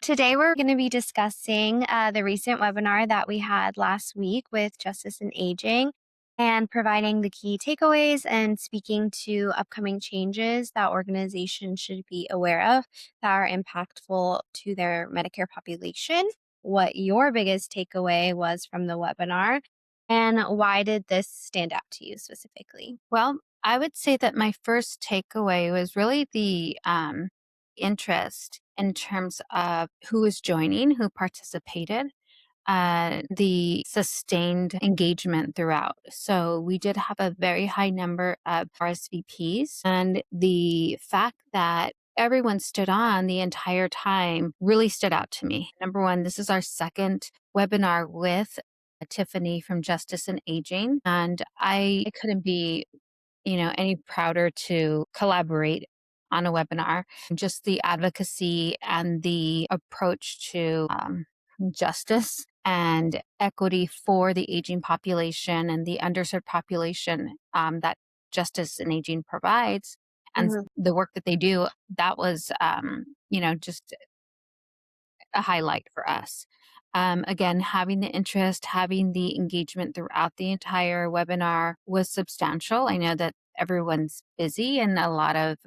Today we're going to be discussing the recent webinar that we had last week with Justice in Aging and providing the key takeaways and speaking to upcoming changes that organizations should be aware of that are impactful to their Medicare population. What your biggest takeaway was from the webinar, and why did this stand out to you specifically? Well, I would say that my first takeaway was really the interest in terms of who was joining, who participated, the sustained engagement throughout. So we did have a very high number of RSVPs, and the fact that everyone stood on the entire time really stood out to me. Number one, this is our second webinar with Tiffany from Justice and Aging, and I couldn't be any prouder to collaborate on a webinar. Just the advocacy and the approach to justice and equity for the aging population and the underserved population that Justice and Aging provides, and Mhm. the work that they do, that was, just a highlight for us. Again, having the interest, having the engagement throughout the entire webinar was substantial. I know that everyone's busy and a lot of,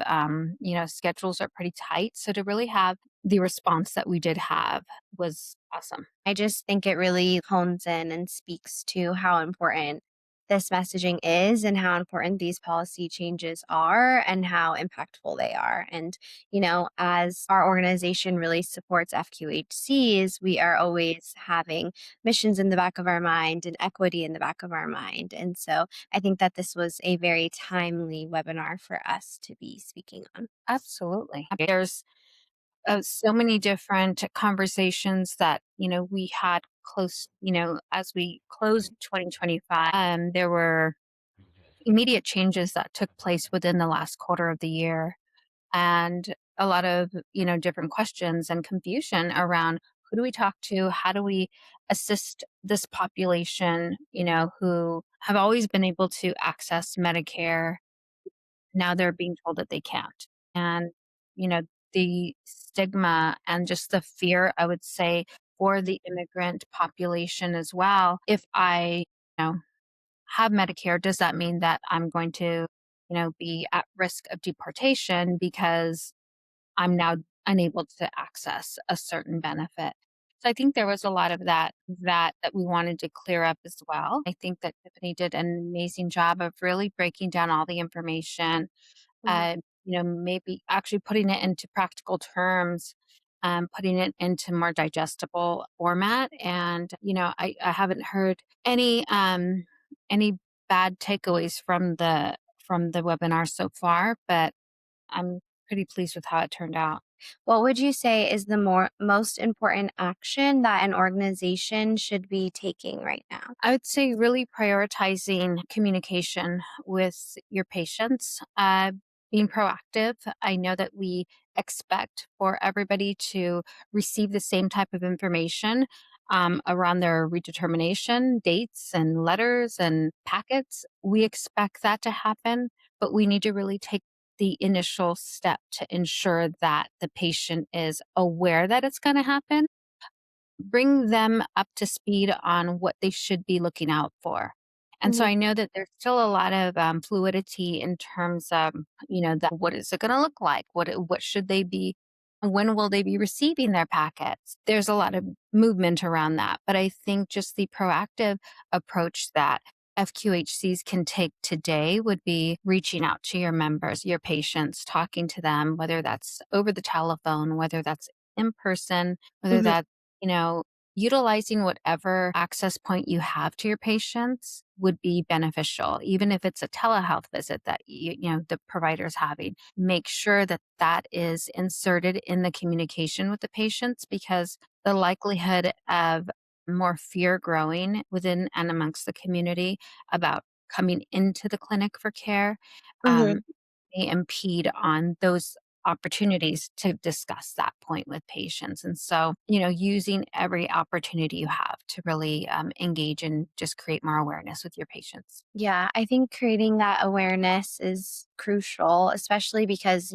schedules are pretty tight. So to really have the response that we did have was awesome. I just think it really hones in and speaks to how important this messaging is and how important these policy changes are and how impactful they are. And, as our organization really supports FQHCs, we are always having missions in the back of our mind and equity in the back of our mind. And so I think that this was a very timely webinar for us to be speaking on. Absolutely. There's so many different conversations that we had close, as we closed 2025. There were immediate changes that took place within the last quarter of the year, and a lot of different questions and confusion around who do we talk to, how do we assist this population who have always been able to access Medicare. Now they're being told that they can't. And, you know, the stigma and just the fear, I would say, for the immigrant population as well. If I, have Medicare, does that mean that I'm going to, be at risk of deportation because I'm now unable to access a certain benefit? So I think there was a lot of that we wanted to clear up as well. I think that Tiffany did an amazing job of really breaking down all the information, Mhm. maybe actually putting it into practical terms, putting it into more digestible format. And, I haven't heard any bad takeaways from the webinar so far, but I'm pretty pleased with how it turned out. What would you say is the most important action that an organization should be taking right now? I would say really prioritizing communication with your patients, being proactive. I know that we expect for everybody to receive the same type of information around their redetermination dates and letters and packets. We expect that to happen, but we need to really take the initial step to ensure that the patient is aware that it's going to happen, bring them up to speed on what they should be looking out for. And so Mhm. I know that there's still a lot of fluidity in terms of, that what is it going to look like? What should they be? When will they be receiving their packets? There's a lot of movement around that. But I think just the proactive approach that FQHCs can take today would be reaching out to your members, your patients, talking to them, whether that's over the telephone, whether that's in person, whether Mhm. that's you know, utilizing whatever access point you have to your patients would be beneficial, even if it's a telehealth visit that the provider's having. Make sure that that is inserted in the communication with the patients, because the likelihood of more fear growing within and amongst the community about coming into the clinic for care Mhm. may impede on those opportunities to discuss that point with patients. And so, using every opportunity you have to really engage and just create more awareness with your patients. Yeah, I think creating that awareness is crucial, especially because,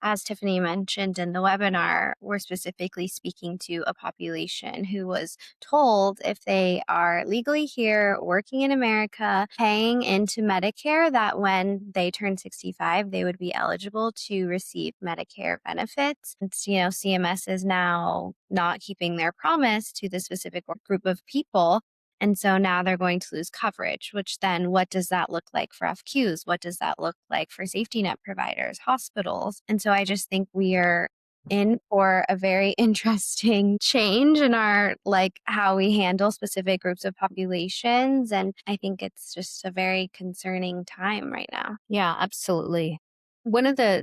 as Tiffany mentioned in the webinar, we're specifically speaking to a population who was told if they are legally here, working in America, paying into Medicare, that when they turn 65, they would be eligible to receive Medicare benefits. CMS is now not keeping their promise to the specific group of people, and so now they're going to lose coverage, which then what does that look like for FQs? What does that look like for safety net providers, hospitals? And so I just think we are in for a very interesting change in our how we handle specific groups of populations. And I think it's just a very concerning time right now. Yeah, absolutely.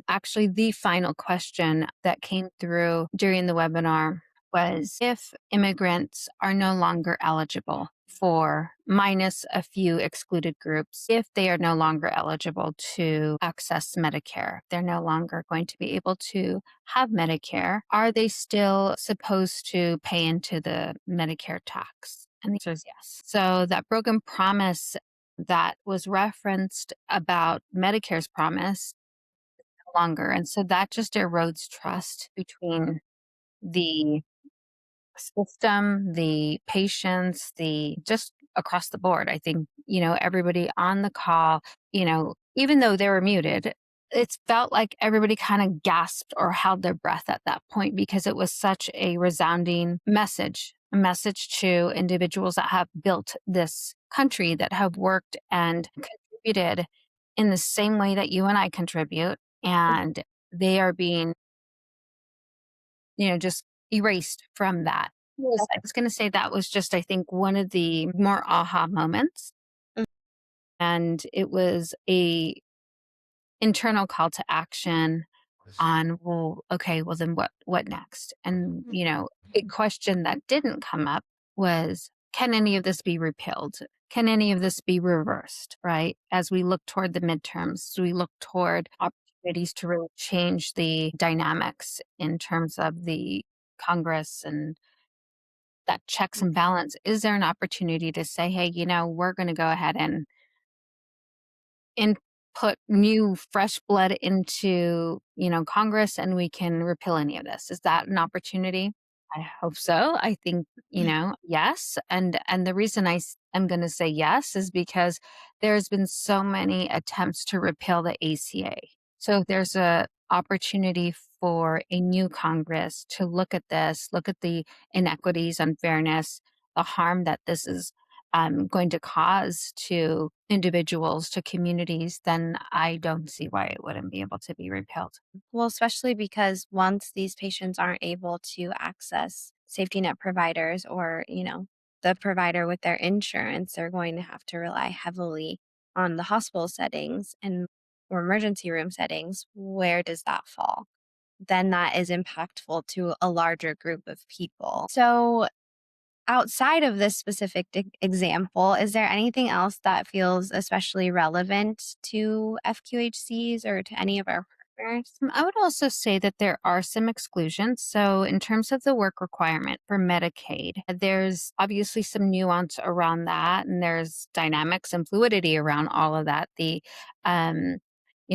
Actually, the final question that came through during the webinar was if immigrants are no longer eligible for, minus a few excluded groups, if they are no longer eligible to access Medicare, they're no longer going to be able to have Medicare, are they still supposed to pay into the Medicare tax? And the answer is yes. So that broken promise that was referenced about Medicare's promise no longer. And so that just erodes trust between the system, the patients, the just across the board. I think, everybody on the call, even though they were muted, it felt like everybody kind of gasped or held their breath at that point because it was such a resounding message, a message to individuals that have built this country, that have worked and contributed in the same way that you and I contribute. And they are being, just erased from that. Yes, I was going to say that was just, I think, one of the more aha moments. And it was a internal call to action on, well, okay, well then what next? And, a question that didn't come up was, can any of this be repealed? Can any of this be reversed, right? As we look toward the midterms, we look toward opportunities to really change the dynamics in terms of the Congress and that checks and balance. Is there an opportunity to say, hey, we're going to go ahead and put new fresh blood into, Congress, and we can repeal any of this? Is that an opportunity? I hope so. I think, yes. And the reason am going to say yes is because there's been so many attempts to repeal the ACA. So if there's a opportunity for a new Congress to look at this, look at the inequities, unfairness, the harm that this is going to cause to individuals, to communities, then I don't see why it wouldn't be able to be repealed. Well, especially because once these patients aren't able to access safety net providers or, the provider with their insurance, they're going to have to rely heavily on the hospital settings and or emergency room settings. Where does that fall? Then that is impactful to a larger group of people. So, outside of this specific example, is there anything else that feels especially relevant to FQHCs or to any of our partners? I would also say that there are some exclusions. So, in terms of the work requirement for Medicaid, there's obviously some nuance around that, and there's dynamics and fluidity around all of that. Um,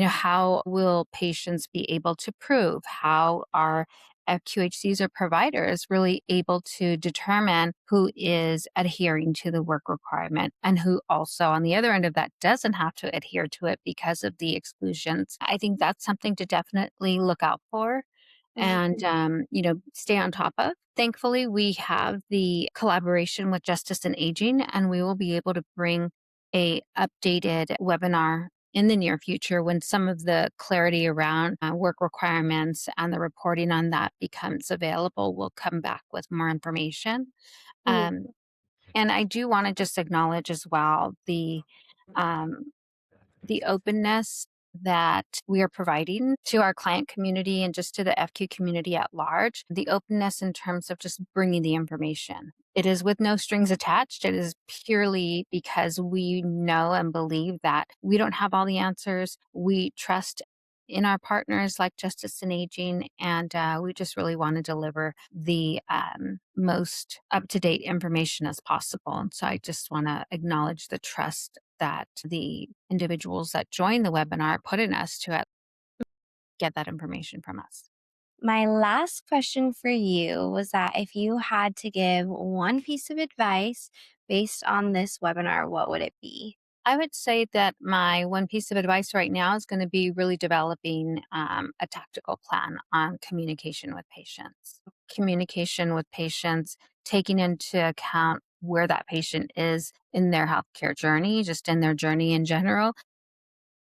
how will patients be able to prove? How are FQHCs or providers really able to determine who is adhering to the work requirement and who also, on the other end of that, doesn't have to adhere to it because of the exclusions? I think that's something to definitely look out for and, stay on top of. Thankfully, we have the collaboration with Justice and Aging, and we will be able to bring a updated webinar in the near future when some of the clarity around work requirements and the reporting on that becomes available. We'll come back with more information. Mm. Um, and I do want to just acknowledge as well um, the openness that we are providing to our client community and just to the FQ community at large, the openness in terms of just bringing the information. It is with no strings attached. It is purely because we know and believe that we don't have all the answers. We trust in our partners like Justice and Aging, and we just really want to deliver the most up to date information as possible. And so I just want to acknowledge the trust that the individuals that join the webinar put in us to get that information from us. My last question for you was that if you had to give one piece of advice based on this webinar, what would it be? I would say that my one piece of advice right now is going to be really developing a tactical plan on communication with patients. Communication with patients, taking into account where that patient is in their healthcare journey, just in their journey in general.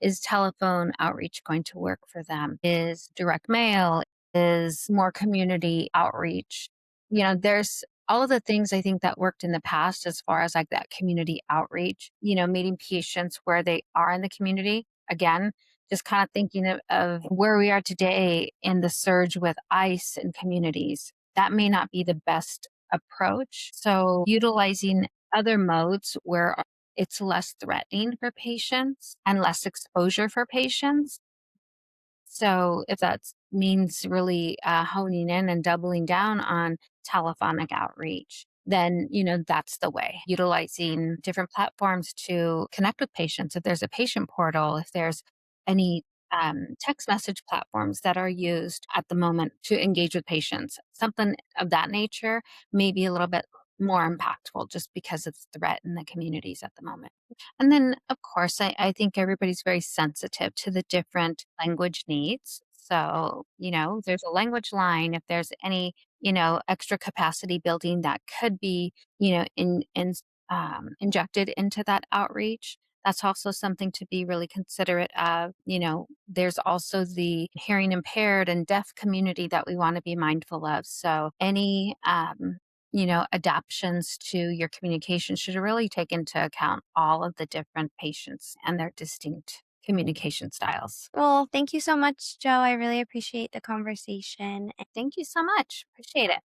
Is telephone outreach going to work for them? Is direct mail? Is more community outreach? There's all of the things I think that worked in the past as far as like that community outreach, meeting patients where they are in the community. Again, just kind of thinking of where we are today in the surge with ICE and communities. That may not be the best approach. So, utilizing other modes where it's less threatening for patients and less exposure for patients. So if that means really honing in and doubling down on telephonic outreach, then that's the way. Utilizing different platforms to connect with patients. If there's a patient portal, if there's any text message platforms that are used at the moment to engage with patients, something of that nature may be a little bit more impactful just because of the threat in the communities at the moment. And then, of course, I think everybody's very sensitive to the different language needs. So, there's a language line. If there's any, extra capacity building that could be, injected into that outreach, that's also something to be really considerate of. There's also the hearing impaired and deaf community that we want to be mindful of. So, any adaptions to your communication should really take into account all of the different patients and their distinct communication styles. Well, thank you so much, Joe. I really appreciate the conversation. Thank you so much. Appreciate it.